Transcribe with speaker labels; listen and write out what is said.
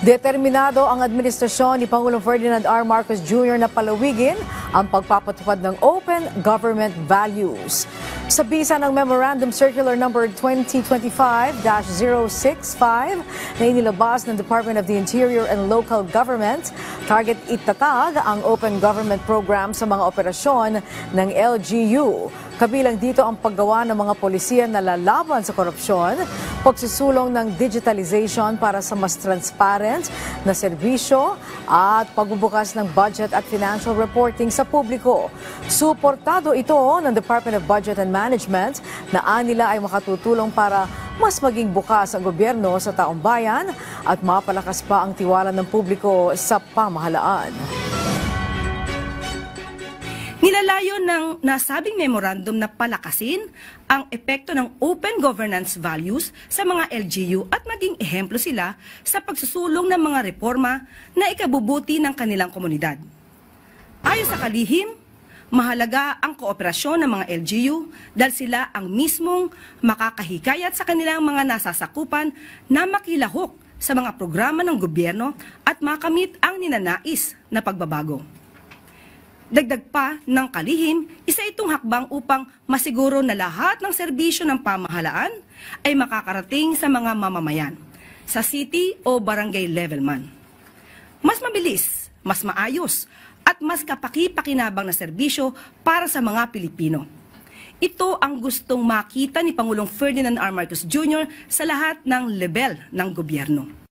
Speaker 1: Determinado ang administrasyon ni Pangulong Ferdinand R. Marcos Jr. na palawigin ang pagpapatupad ng open government values. Sa bisa ng Memorandum Circular No. 2025-065 na inilabas ng Department of the Interior and Local Government, target itatag ang open government program sa mga operasyon ng LGU. Kabilang dito ang paggawa ng mga polisiya na lalaban sa korupsyon, pagsusulong ng digitalization para sa mas transparent na serbisyo at pagbubukas ng budget at financial reporting sa publiko. Suportado ito ng Department of Budget and Management na anila ay makatutulong para mas maging bukas ang gobyerno sa taong bayan at mapalakas pa ang tiwala ng publiko sa pamahalaan.
Speaker 2: Nilalayo ng nasabing memorandum na palakasin ang epekto ng open governance values sa mga LGU at maging ehemplo sila sa pagsusulong ng mga reforma na ikabubuti ng kanilang komunidad. Ayon sa kalihim, mahalaga ang kooperasyon ng mga LGU dahil sila ang mismong makakahikayat sa kanilang mga nasasakupan na makilahok sa mga programa ng gobyerno at makamit ang ninanais na pagbabago. Dagdag pa ng kalihim, isa itong hakbang upang masiguro na lahat ng serbisyo ng pamahalaan ay makakarating sa mga mamamayan, sa city o barangay level man. Mas mabilis, mas maayos, at mas kapaki-pakinabang na serbisyo para sa mga Pilipino. Ito ang gustong makita ni Pangulong Ferdinand R. Marcos Jr. sa lahat ng level ng gobyerno.